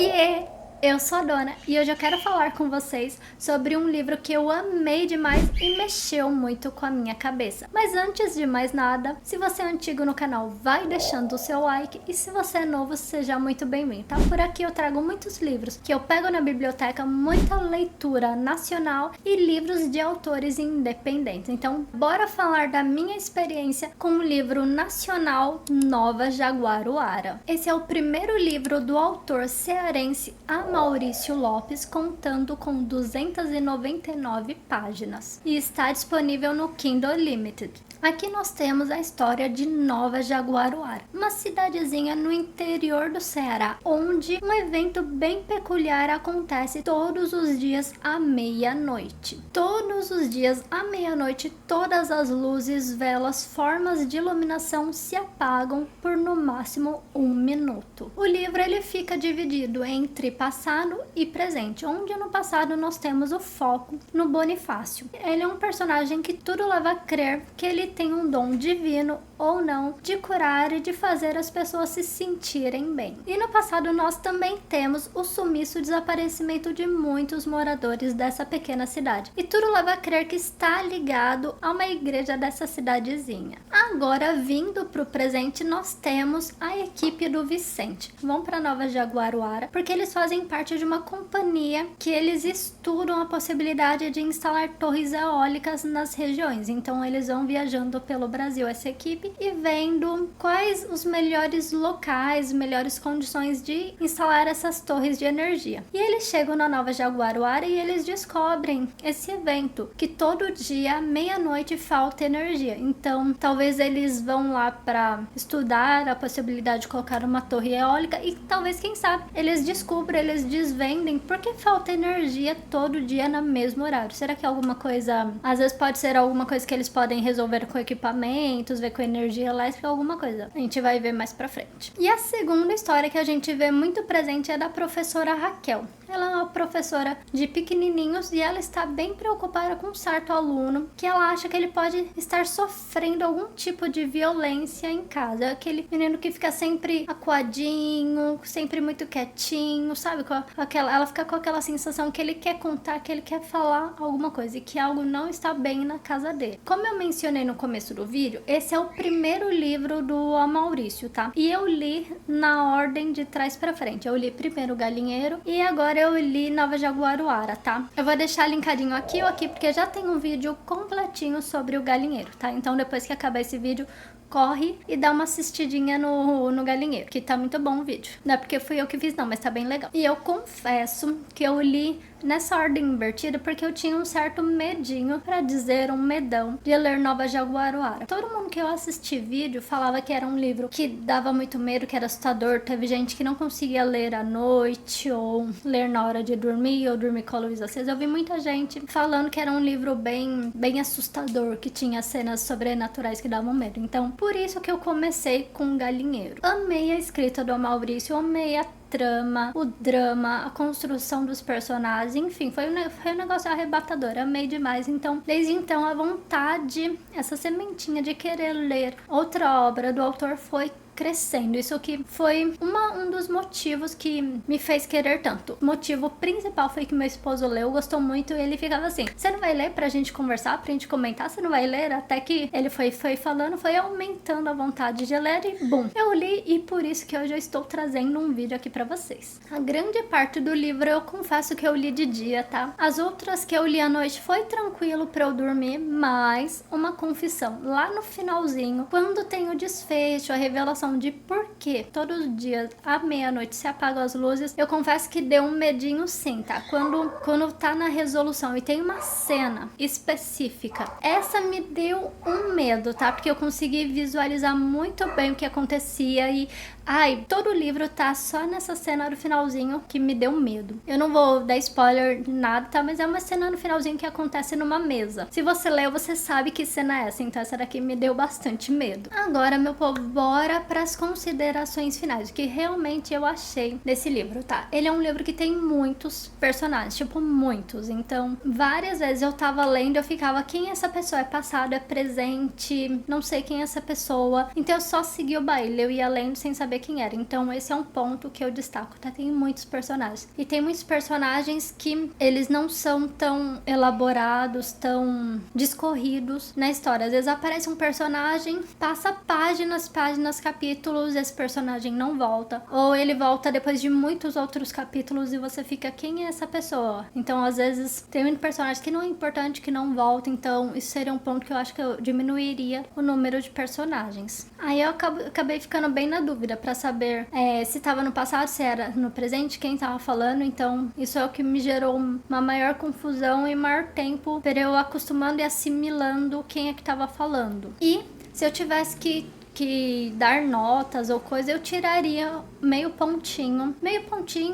Oiê! Eu sou a Dona e hoje eu quero falar com vocês sobre um livro que eu amei demais e mexeu muito com a minha cabeça. Mas antes de mais nada, se você é antigo no canal, vai deixando o seu like, e se você é novo, seja muito bem-vindo, tá? Por aqui eu trago muitos livros que eu pego na biblioteca, muita leitura nacional e livros de autores independentes. Então, bora falar da minha experiência com o livro nacional Nova Jaguaruara. Esse é o primeiro livro do autor cearense Maurício Lopes, contando com 299 páginas e está disponível no Kindle Limited. Aqui nós temos a história de Nova Jaguaruara, uma cidadezinha no interior do Ceará, onde um evento bem peculiar acontece todos os dias à meia-noite. Todos os dias à meia-noite, todas as luzes, velas, formas de iluminação se apagam por no máximo 1 minuto. O livro ele fica dividido entre passado e presente, onde no passado nós temos o foco no Bonifácio. Ele é um personagem que tudo leva a crer que ele tem um dom divino ou não de curar e de fazer as pessoas se sentirem bem. E no passado nós também temos o sumiço e desaparecimento de muitos moradores dessa pequena cidade. E tudo leva a crer que está ligado a uma igreja dessa cidadezinha. Agora, vindo para o presente, nós temos a equipe do Vicente. Vão para Nova Jaguaruara porque eles fazem parte de uma companhia que eles estudam a possibilidade de instalar torres eólicas nas regiões. Então eles vão viajando pelo Brasil, essa equipe, e vendo quais os melhores locais, melhores condições de instalar essas torres de energia. E eles chegam na Nova Jaguaruara e eles descobrem esse evento, que todo dia, à meia-noite, falta energia. Então, talvez eles vão lá para estudar a possibilidade de colocar uma torre eólica e talvez, quem sabe, eles descubram, eles desvendem por que falta energia todo dia no mesmo horário. Será que é alguma coisa, às vezes pode ser alguma coisa que eles podem resolver com equipamentos, ver com energia elétrica, alguma coisa. A gente vai ver mais pra frente. E a segunda história que a gente vê muito presente é da professora Raquel. Ela é uma professora de pequenininhos e ela está bem preocupada com um certo aluno que ela acha que ele pode estar sofrendo algum tipo de violência em casa. É aquele menino que fica sempre acuadinho, sempre muito quietinho, sabe? Ela fica com aquela sensação que ele quer contar, que ele quer falar alguma coisa e que algo não está bem na casa dele. Como eu mencionei no começo do vídeo, esse é o primeiro livro do Maurício, tá? E eu li na ordem de trás pra frente. Eu li primeiro o Galinheiro e agora eu li Nova Jaguaruara, tá? Eu vou deixar linkadinho aqui ou aqui, porque já tem um vídeo completinho sobre o Galinheiro, tá? Então depois que acabar esse vídeo, corre e dá uma assistidinha no Galinheiro, que tá muito bom o vídeo. Não é porque fui eu que fiz não, mas tá bem legal. E eu confesso que eu li nessa ordem invertida porque eu tinha um certo medinho, pra dizer um medão, de ler Nova Jaguaruara. Todo mundo que eu assisti vídeo falava que era um livro que dava muito medo, que era assustador. Teve gente que não conseguia ler à noite ou ler na hora de dormir ou dormir com a luz acesa. Eu vi muita gente falando que era um livro bem assustador, que tinha cenas sobrenaturais que davam medo. Então, por isso que eu comecei com Galinheiro. Amei a escrita do Maurício, amei a trama, o drama, a construção dos personagens, enfim, foi um negócio arrebatador, amei demais. Então, desde então, a vontade, essa sementinha de querer ler outra obra do autor foi crescendo. Isso que foi um dos motivos que me fez querer tanto. O motivo principal foi que meu esposo leu, gostou muito, e ele ficava assim: você não vai ler pra gente conversar, pra gente comentar? Você não vai ler? Até que ele foi falando, foi aumentando a vontade de ler e bum, eu li, e por isso que hoje eu estou trazendo um vídeo aqui pra vocês. A grande parte do livro eu confesso que eu li de dia, tá? As outras que eu li à noite foi tranquilo pra eu dormir, mas uma confissão, lá no finalzinho, quando tem o desfecho, a revelação de por que todos os dias à meia-noite se apagam as luzes, eu confesso que deu um medinho sim, tá? Quando tá na resolução e tem uma cena específica, essa me deu um medo, tá? Porque eu consegui visualizar muito bem o que acontecia e ai, todo o livro tá só nessa cena do finalzinho que me deu medo. Eu não vou dar spoiler de nada, tá? Mas é uma cena no finalzinho que acontece numa mesa. Se você leu, você sabe que cena é essa, então essa daqui me deu bastante medo. Agora, meu povo, bora pras considerações finais, o que realmente eu achei desse livro, tá? Ele é um livro que tem muitos personagens, tipo, muitos. Então, várias vezes eu tava lendo, eu ficava, quem é essa pessoa? É passado, é presente, não sei quem é essa pessoa. Então eu só segui o baile, eu ia lendo sem saber saber quem era. Então esse é um ponto que eu destaco, tá? Tem muitos personagens. E tem muitos personagens que eles não são tão elaborados, tão discorridos na história. Às vezes aparece um personagem, passa páginas, capítulos, esse personagem não volta. Ou ele volta depois de muitos outros capítulos e você fica, quem é essa pessoa? Então às vezes tem um personagem que não é importante, que não volta. Então isso seria um ponto que eu acho que eu diminuiria o número de personagens. Aí eu acabei ficando bem na dúvida pra saber se tava no passado, se era no presente, quem tava falando. Então isso é o que me gerou uma maior confusão e maior tempo para eu acostumando e assimilando quem é que tava falando. E se eu tivesse que dar notas ou coisa, eu tiraria meio pontinho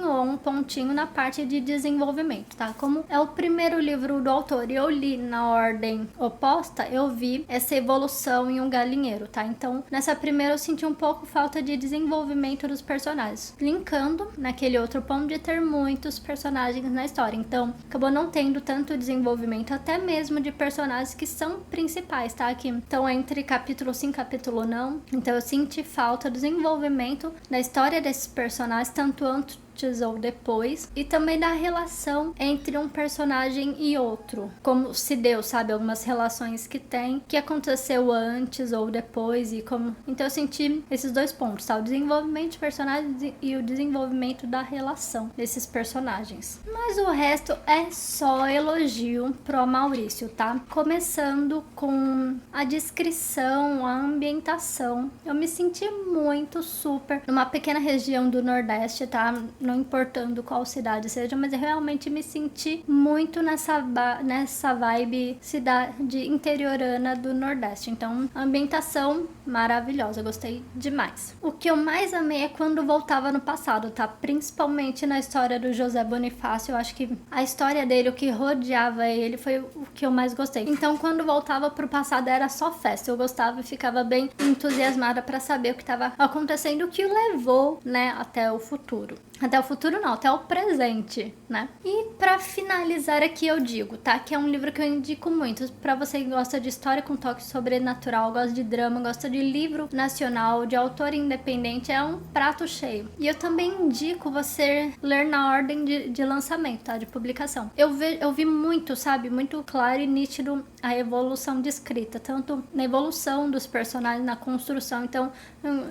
ou um pontinho na parte de desenvolvimento, tá? Como é o primeiro livro do autor e eu li na ordem oposta, eu vi essa evolução em Um Galinheiro, tá? Então, nessa primeira eu senti um pouco falta de desenvolvimento dos personagens, linkando naquele outro ponto de ter muitos personagens na história. Então, acabou não tendo tanto desenvolvimento, até mesmo de personagens que são principais, tá? Que estão entre capítulo sim, capítulo não. Então eu senti falta do desenvolvimento da história desses personagens, tanto antes ou depois, e também da relação entre um personagem e outro, como se deu, sabe, algumas relações que tem, que aconteceu antes ou depois, e como, então eu senti esses dois pontos, tá, o desenvolvimento de personagens e o desenvolvimento da relação desses personagens, mas o resto é só elogio pro Maurício, tá, começando com a descrição, a ambientação, eu me senti muito super numa pequena região do Nordeste, tá, não importando qual cidade seja, mas eu realmente me senti muito nessa vibe cidade interiorana do Nordeste. Então, a ambientação maravilhosa, gostei demais. O que eu mais amei é quando voltava no passado, tá? Principalmente na história do José Bonifácio, eu acho que a história dele, o que rodeava ele, foi o que eu mais gostei. Então, quando voltava pro passado, era só festa. Eu gostava e ficava bem entusiasmada pra saber o que estava acontecendo, o que o levou, né, até o futuro. Até o futuro não, até o presente, né? E pra finalizar aqui eu digo, tá? Que é um livro que eu indico muito pra você que gosta de história com toque sobrenatural, gosta de drama, gosta de livro nacional, de autor independente, é um prato cheio. E eu também indico você ler na ordem de lançamento, tá? De publicação. Eu vi muito, sabe? Muito claro e nítido a evolução de escrita, tanto na evolução dos personagens, na construção. Então,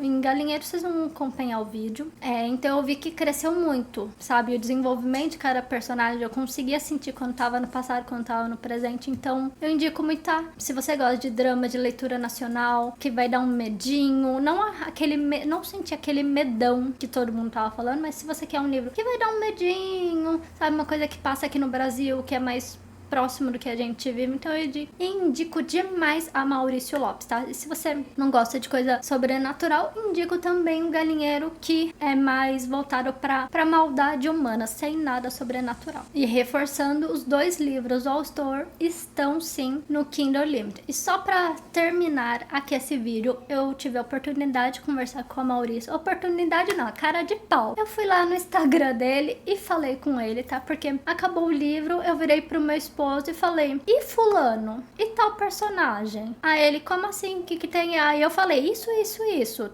em Galinheiro vocês vão acompanhar o vídeo. Então eu vi que cresceu muito, sabe? O desenvolvimento de cada personagem eu conseguia sentir quando tava no passado, quando tava no presente. Então eu indico muito, tá? Se você gosta de drama, de leitura nacional, que vai dar um medinho, não sentir aquele medão que todo mundo tava falando, mas se você quer um livro que vai dar um medinho, sabe? Uma coisa que passa aqui no Brasil, que é mais próximo do que a gente vive, então eu indico demais a Maurício Lopes, tá? E se você não gosta de coisa sobrenatural, indico também o Galinheiro, que é mais voltado pra maldade humana, sem nada sobrenatural. E reforçando, os dois livros do autor estão sim no Kindle Unlimited. E só pra terminar aqui esse vídeo, eu tive a oportunidade de conversar com a Maurício. Oportunidade não, a cara de pau. Eu fui lá no Instagram dele e falei com ele, tá? Porque acabou o livro, eu virei pro meu esposo e falei, e fulano? E tal personagem? Aí ele, como assim? O que tem? Aí eu falei, isso,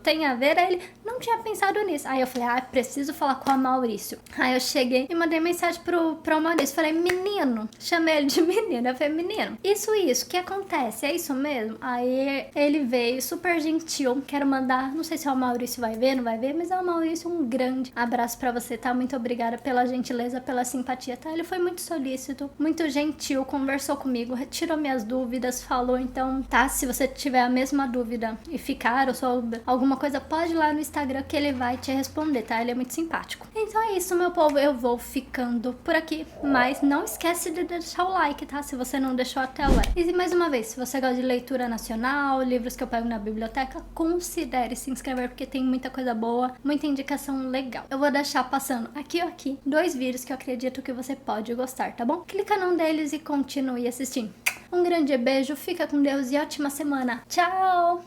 tem a ver? Aí ele, não tinha pensado nisso. Aí eu falei, preciso falar com a Maurício. Aí eu cheguei e mandei mensagem pro Maurício, falei, menino, chamei ele de menino, eu falei, menino, isso, o que acontece? É isso mesmo? Aí ele veio, super gentil, quero mandar, não sei se o Maurício vai ver, não vai ver, mas é o Maurício, um grande abraço pra você, tá? Muito obrigada pela gentileza, pela simpatia, tá? Ele foi muito solícito, muito gentil, conversou comigo, tirou minhas dúvidas, falou, então, tá? Se você tiver a mesma dúvida e ficar ou souber alguma coisa, pode ir lá no Instagram que ele vai te responder, tá? Ele é muito simpático. Então é isso, meu povo, eu vou ficando por aqui, mas não esquece de deixar o like, tá? Se você não deixou até agora. E mais uma vez, se você gosta de leitura nacional, livros que eu pego na biblioteca, considere se inscrever, porque tem muita coisa boa, muita indicação legal. Eu vou deixar passando aqui ou aqui 2 vídeos que eu acredito que você pode gostar, tá bom? Clica num deles e continue assistindo. Um grande beijo, fica com Deus e ótima semana. Tchau!